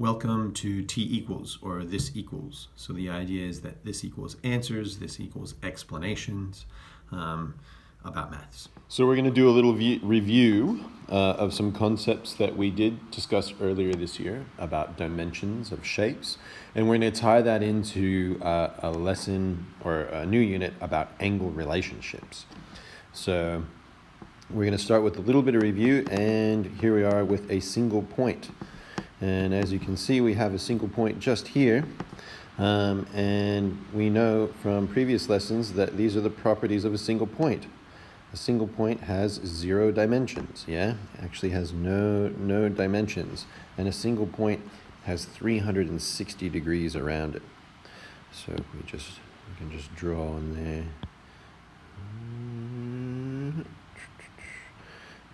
Welcome to T equals, or this equals. So the idea is that this equals answers, this equals explanations about maths. So we're going to do a little review of some concepts that we did discuss earlier this year about dimensions of shapes. And we're going to tie that into a lesson or a new unit about angle relationships. So we're going to start with a little bit of review, and here we are with a single point. And as you can see, we have a single point just here. And we know from previous lessons that these are the properties of a single point. A single point has 0 dimensions, yeah? It actually has no dimensions. And a single point has 360 degrees around it. So we can just draw on there.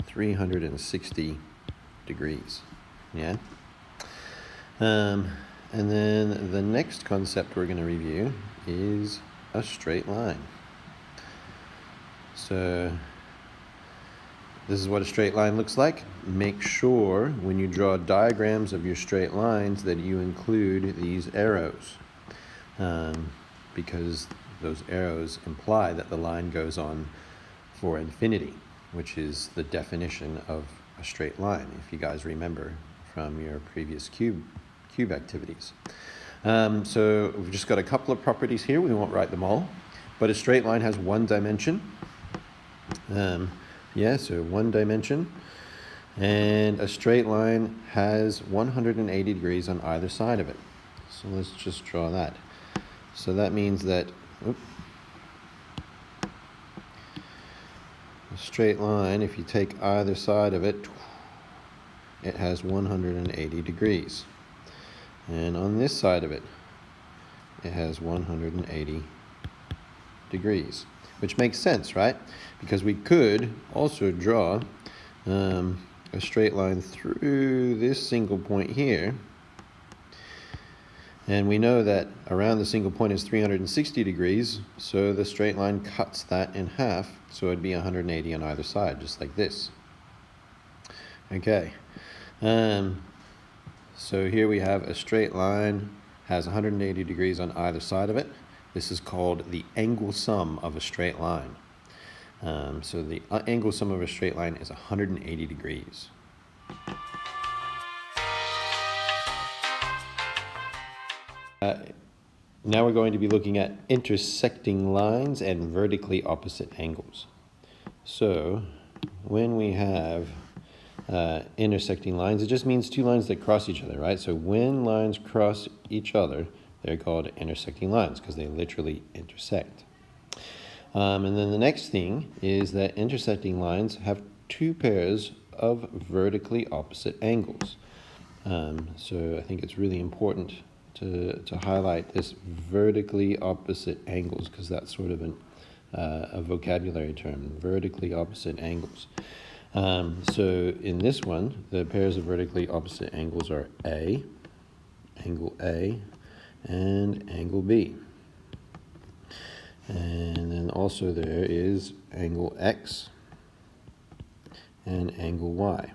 360 degrees, yeah? And then the next concept we're going to review is a straight line. So this is what a straight line looks like. Make sure when you draw diagrams of your straight lines that you include these arrows, because those arrows imply that the line goes on for infinity, which is the definition of a straight line, if you guys remember from your previous cube activities. So we've just got a couple of properties here. We won't write them all, but a straight line has 1 dimension. So 1 dimension, and a straight line has 180 degrees on either side of it. So let's just draw that. So that means that a straight line, if you take either side of it, it has 180 degrees. And on this side of it, it has 180 degrees, which makes sense, right? Because we could also draw a straight line through this single point here. And we know that around the single point is 360 degrees, so the straight line cuts that in half, so it'd be 180 on either side, just like this. Okay. So here we have a straight line, has 180 degrees on either side of it. This is called the angle sum of a straight line. So the angle sum of a straight line is 180 degrees. Now we're going to be looking at intersecting lines and vertically opposite angles. So when we have intersecting lines, it just means 2 lines that cross each other, right? So when lines cross each other, they're called intersecting lines because they literally intersect. And then the next thing is that intersecting lines have 2 pairs of vertically opposite angles. So I think it's really important to highlight this vertically opposite angles, because that's sort of a vocabulary term, vertically opposite angles. So in this one, the pairs of vertically opposite angles are angle A, and angle B. And then also there is angle X and angle Y.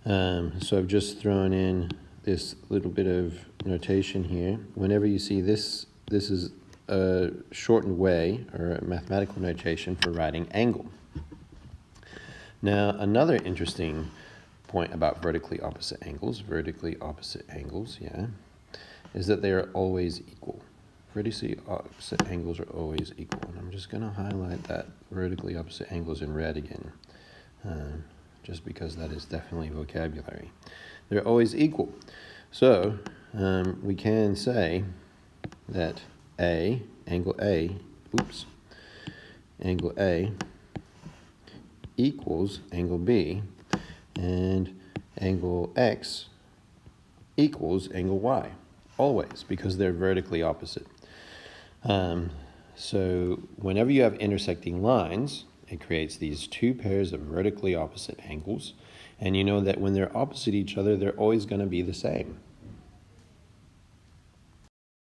So I've just thrown in this little bit of notation here. Whenever you see this is a shortened way or a mathematical notation for writing angle. Now, another interesting point about vertically opposite angles, yeah, is that they are always equal. Vertically opposite angles are always equal. And I'm just going to highlight that vertically opposite angles in red again, just because that is definitely vocabulary. They're always equal. So we can say that angle A equals angle B, and angle X equals angle Y, always, because they're vertically opposite. So whenever you have intersecting lines, it creates these 2 pairs of vertically opposite angles, and you know that when they're opposite each other, they're always going to be the same.